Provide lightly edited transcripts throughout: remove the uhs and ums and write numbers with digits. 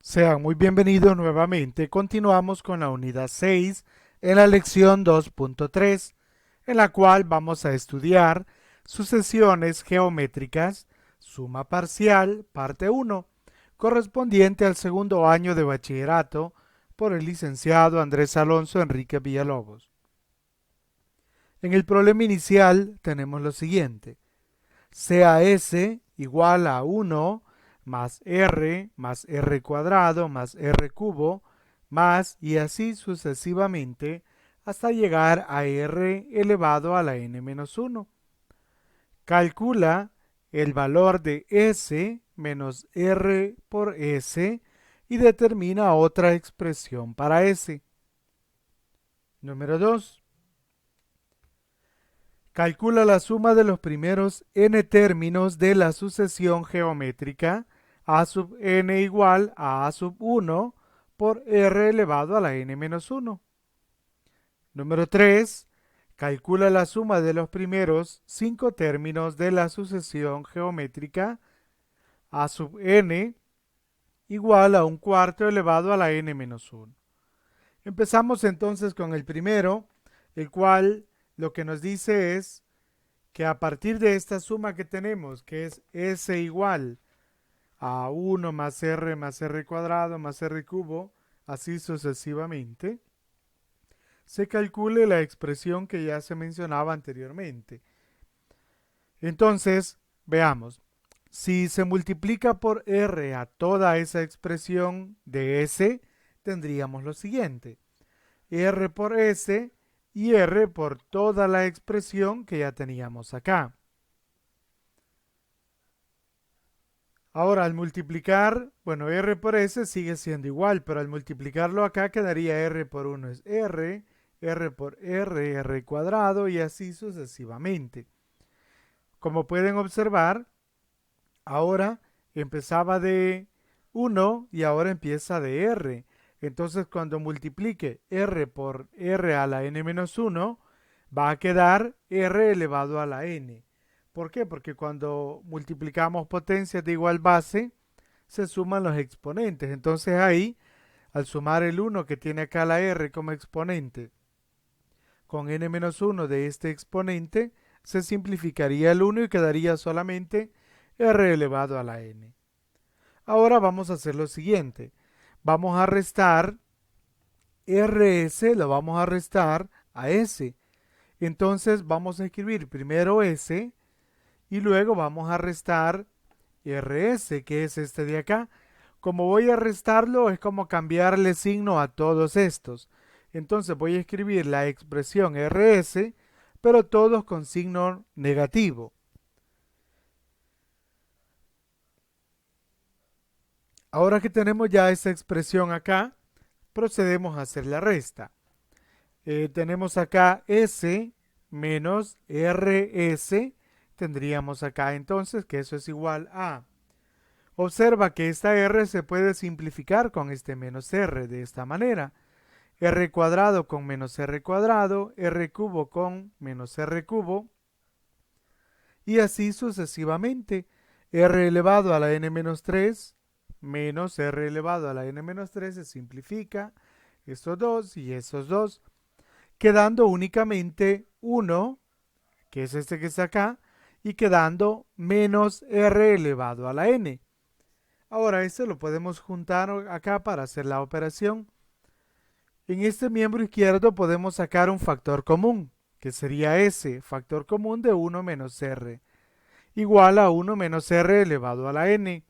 Sean muy bienvenidos nuevamente. Continuamos con la unidad 6 en la lección 2.3, en la cual vamos a estudiar sucesiones geométricas, suma parcial, parte 1, correspondiente al segundo año de bachillerato por el licenciado Andrés Alonso Enrique Villalobos. En el problema inicial tenemos lo siguiente: sea S igual a 1 más R cuadrado más R cubo más y así sucesivamente hasta llegar a R elevado a la n menos 1. Calcula el valor de S menos R por S y determina otra expresión para S. Número 2. Calcula la suma de los primeros n términos de la sucesión geométrica a sub n igual a sub 1 por r elevado a la n menos 1. Número 3. Calcula la suma de los primeros 5 términos de la sucesión geométrica a sub n igual a un cuarto elevado a la n menos 1. Empezamos entonces con el primero, el cual lo que nos dice es que a partir de esta suma que tenemos, que es S igual a 1 más R cuadrado más R cubo, así sucesivamente, se calcule la expresión que ya se mencionaba anteriormente. Entonces, veamos, si se multiplica por R a toda esa expresión de S, tendríamos lo siguiente: R por S y R por toda la expresión que ya teníamos acá. Ahora, al multiplicar, bueno, R por S sigue siendo igual, pero al multiplicarlo acá quedaría R por 1 es R, R por R, R cuadrado y así sucesivamente. Como pueden observar, ahora empezaba de 1 y ahora empieza de R. Entonces, cuando multiplique R por R a la n-1, va a quedar R elevado a la n. ¿Por qué? Porque cuando multiplicamos potencias de igual base, se suman los exponentes. Entonces ahí, al sumar el 1 que tiene acá la R como exponente con n-1 de este exponente, se simplificaría el 1 y quedaría solamente R elevado a la n. Ahora vamos a hacer lo siguiente. Vamos a restar RS, lo vamos a restar a S. Entonces vamos a escribir primero S y luego vamos a restar RS, que es este de acá. Como voy a restarlo, es como cambiarle signo a todos estos. Entonces voy a escribir la expresión RS, pero todos con signo negativo. Ahora que tenemos ya esa expresión acá, procedemos a hacer la resta. Tenemos acá S menos RS. Tendríamos acá entonces que eso es igual a... Observa que esta R se puede simplificar con este menos R de esta manera. R cuadrado con menos R cuadrado, R cubo con menos R cubo, y así sucesivamente. R elevado a la n-3 menos R elevado a la n-3 se simplifica, estos dos y esos dos, quedando únicamente 1, que es este que está acá, y quedando menos R elevado a la n. Ahora, esto lo podemos juntar acá para hacer la operación. En este miembro izquierdo podemos sacar un factor común, que sería S, factor común de 1 menos R, igual a 1 menos R elevado a la n.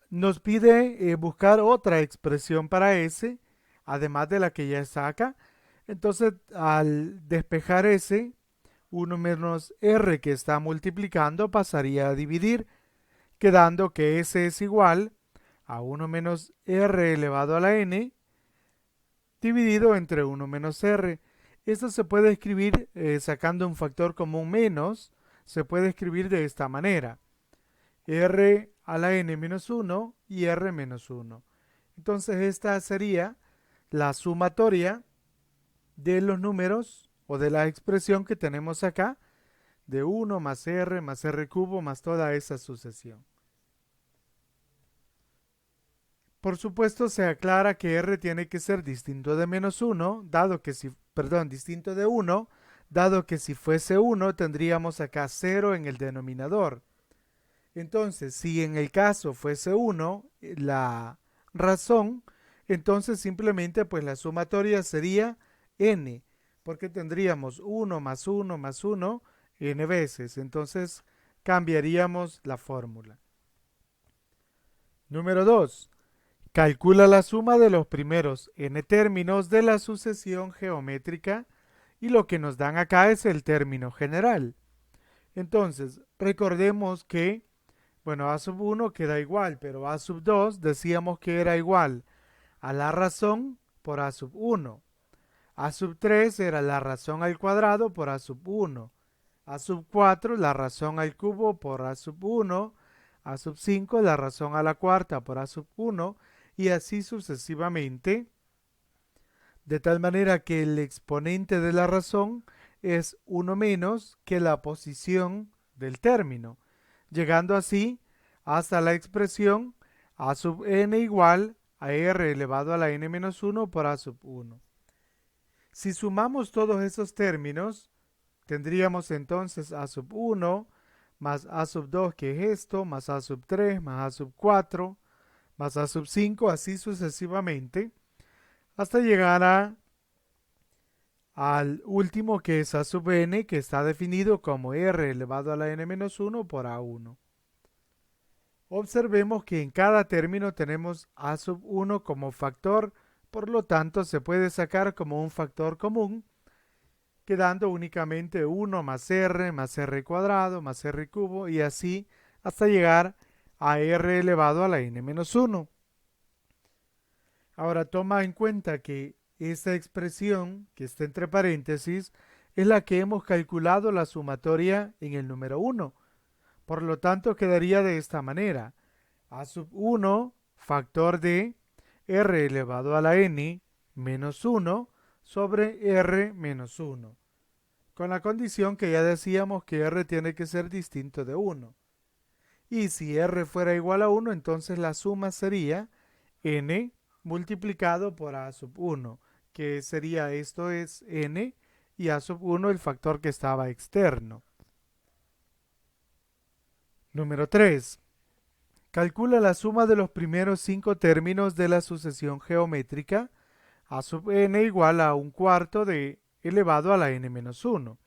Nos pide buscar otra expresión para S, además de la que ya está acá. Entonces, al despejar S, 1 menos R que está multiplicando pasaría a dividir, quedando que S es igual a 1 menos R elevado a la n dividido entre 1 menos R. Esto se puede escribir sacando un factor común menos, se puede escribir de esta manera: R a la n menos 1 y R menos 1. Entonces esta sería la sumatoria de los números o de la expresión que tenemos acá, de 1 más R cubo más toda esa sucesión. Por supuesto, se aclara que r tiene que ser distinto de menos 1, dado que si, perdón, distinto de 1, dado que si fuese 1 tendríamos acá 0 en el denominador. Entonces, si en el caso fuese 1 la razón, entonces simplemente pues la sumatoria sería n, porque tendríamos 1 más 1 más 1 n veces. Entonces cambiaríamos la fórmula. Número 2. Calcula la suma de los primeros n términos de la sucesión geométrica y lo que nos dan acá es el término general. Entonces, recordemos que, bueno, a sub 1 queda igual, pero a sub 2 decíamos que era igual a la razón por a sub 1. A sub 3 era la razón al cuadrado por a sub 1. A sub 4 la razón al cubo por a sub 1. A sub 5 la razón a la cuarta por a sub 1 y así sucesivamente, de tal manera que el exponente de la razón es 1 menos que la posición del término, llegando así hasta la expresión a sub n igual a r elevado a la n menos 1 por a sub 1. Si sumamos todos esos términos, tendríamos entonces a sub 1 más a sub 2, que es esto, más a sub 3, más a sub 4, más a sub 5, así sucesivamente, hasta llegar al último, que es a sub n, que está definido como r elevado a la n menos 1 por a1. Observemos que en cada término tenemos a sub 1 como factor, por lo tanto se puede sacar como un factor común, quedando únicamente 1 más r cuadrado más r cubo y así hasta llegar a r elevado a la n menos 1. Ahora toma en cuenta que esta expresión que está entre paréntesis es la que hemos calculado la sumatoria en el número 1. Por lo tanto quedaría de esta manera: a sub 1 factor de r elevado a la n menos 1 sobre r menos 1, con la condición que ya decíamos que r tiene que ser distinto de 1. Y si r fuera igual a 1, entonces la suma sería n multiplicado por a sub 1, que sería, esto es n, y a sub 1 el factor que estaba externo. Número 3. Calcula la suma de los primeros 5 términos de la sucesión geométrica a sub n igual a un cuarto de elevado a la n menos 1.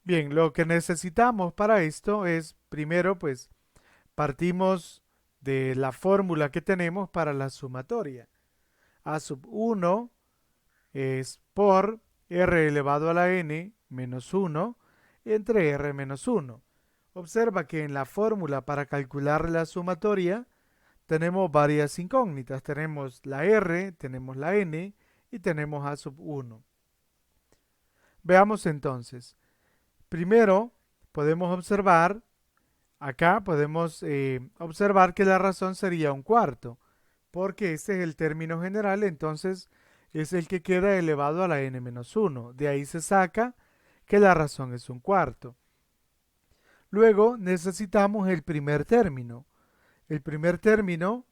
Bien, lo que necesitamos para esto es, primero, pues, partimos de la fórmula que tenemos para la sumatoria. A sub 1 es por r elevado a la n menos 1 entre r menos 1. Observa que en la fórmula para calcular la sumatoria tenemos varias incógnitas. Tenemos la r, tenemos la n y tenemos a sub 1. Veamos entonces. Primero, podemos observar, acá podemos observar que la razón sería un cuarto, porque este es el término general, entonces es el que queda elevado a la n menos 1. De ahí se saca que la razón es un cuarto. Luego necesitamos el primer término. El primer término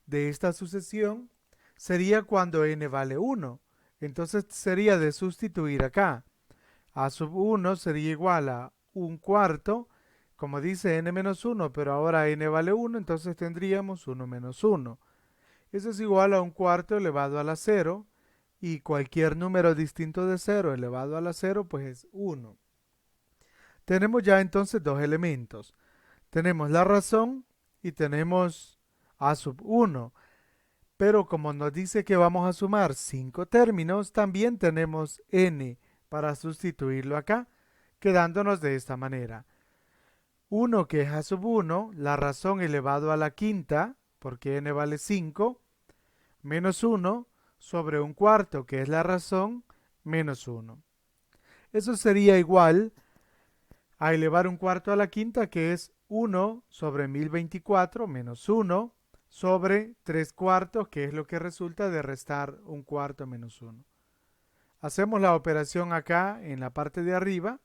de esta sucesión sería cuando n vale 1. Entonces sería de sustituir acá. A sub 1 sería igual a un cuarto, como dice n menos 1, pero ahora n vale 1, entonces tendríamos 1 menos 1. Eso es igual a un cuarto elevado a la 0, y cualquier número distinto de 0 elevado a la 0 pues es 1. Tenemos ya entonces dos elementos. Tenemos la razón y tenemos a sub 1. Pero como nos dice que vamos a sumar 5 términos, también tenemos n para sustituirlo acá, quedándonos de esta manera. 1 que es a sub 1, la razón elevado a la quinta, porque n vale 5, menos 1 sobre un cuarto, que es la razón, menos 1. Eso sería igual a elevar un cuarto a la quinta, que es 1 sobre 1024 menos 1 sobre 3 cuartos, que es lo que resulta de restar un cuarto menos 1. Hacemos la operación acá en la parte de arriba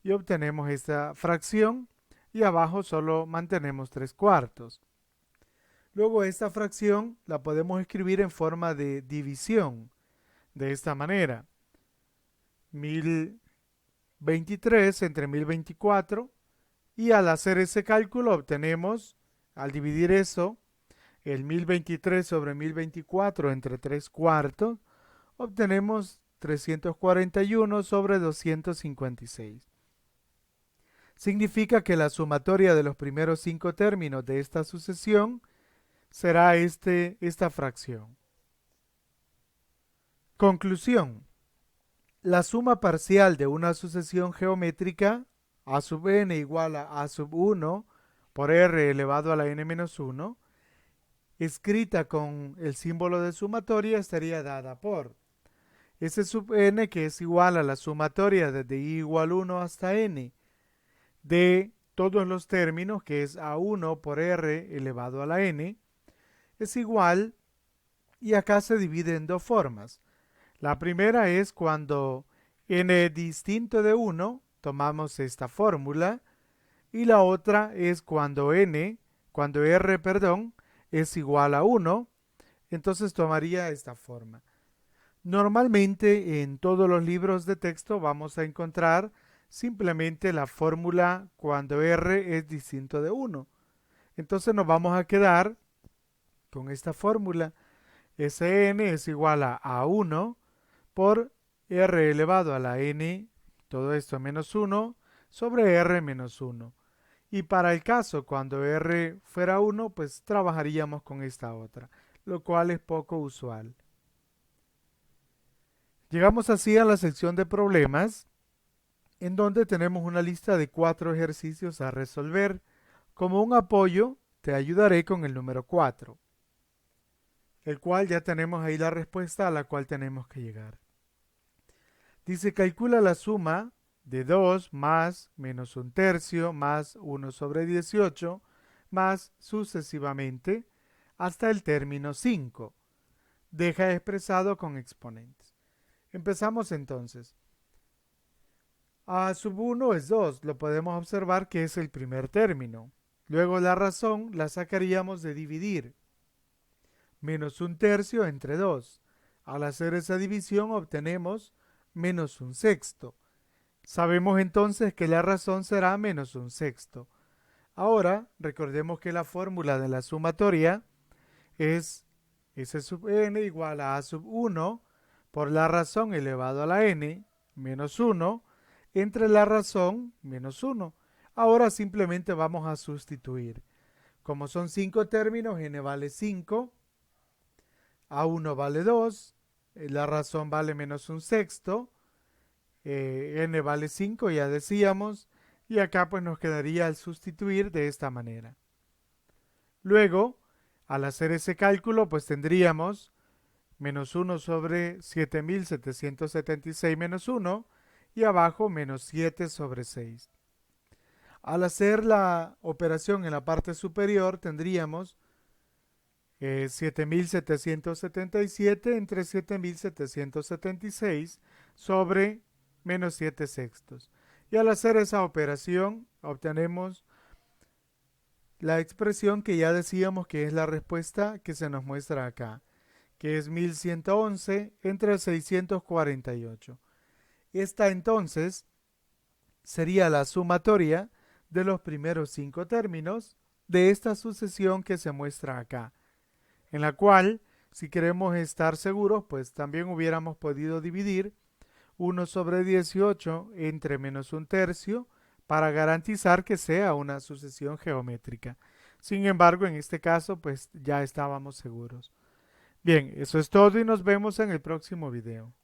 y obtenemos esta fracción, y abajo solo mantenemos 3 cuartos. Luego esta fracción la podemos escribir en forma de división, de esta manera. 1023 entre 1024, y al hacer ese cálculo obtenemos, al dividir eso, el 1023 sobre 1024 entre 3 cuartos, obtenemos 341 sobre 256. Significa que la sumatoria de los primeros 5 términos de esta sucesión será esta fracción. Conclusión. La suma parcial de una sucesión geométrica a sub n igual a sub 1 por r elevado a la n menos 1, escrita con el símbolo de sumatoria, estaría dada por S sub n, que es igual a la sumatoria desde i igual 1 hasta n de todos los términos, que es a1 por r elevado a la n, es igual, y acá se divide en dos formas. La primera es cuando n es distinto de 1, tomamos esta fórmula, y la otra es cuando r, es igual a 1, entonces tomaría esta forma. Normalmente en todos los libros de texto vamos a encontrar simplemente la fórmula cuando r es distinto de 1. Entonces nos vamos a quedar con esta fórmula. Sn es igual a a1 por r elevado a la n, todo esto menos 1, sobre r menos 1. Y para el caso cuando r fuera 1, pues trabajaríamos con esta otra, lo cual es poco usual. Llegamos así a la sección de problemas, en donde tenemos una lista de 4 ejercicios a resolver. Como un apoyo, te ayudaré con el número 4, el cual ya tenemos ahí la respuesta a la cual tenemos que llegar. Dice, calcula la suma de 2 más menos 1/3 más 1 sobre 18 más sucesivamente hasta el término 5. Deja expresado con exponentes. Empezamos entonces. A sub 1 es 2, lo podemos observar que es el primer término. Luego la razón la sacaríamos de dividir. Menos 1/3 entre 2. Al hacer esa división obtenemos menos 1/6. Sabemos entonces que la razón será menos 1/6. Ahora recordemos que la fórmula de la sumatoria es S sub n igual a sub 1 por la razón elevado a la n menos 1 entre la razón menos 1. Ahora simplemente vamos a sustituir. Como son 5 términos, n vale 5, a1 vale 2, la razón vale menos 1/6, n vale 5, ya decíamos, y acá pues nos quedaría al sustituir de esta manera. Luego, al hacer ese cálculo, pues tendríamos menos 1 sobre 7776 menos 1, y abajo menos 7 sobre 6. Al hacer la operación en la parte superior tendríamos 7777 entre 7776 sobre menos 7/6. Y al hacer esa operación obtenemos la expresión que ya decíamos que es la respuesta que se nos muestra acá, que es 1111 entre 648. Esta entonces sería la sumatoria de los primeros 5 términos de esta sucesión que se muestra acá, en la cual, si queremos estar seguros, pues también hubiéramos podido dividir 1 sobre 18 entre menos 1/3 para garantizar que sea una sucesión geométrica. Sin embargo, en este caso, pues ya estábamos seguros. Bien, eso es todo y nos vemos en el próximo video.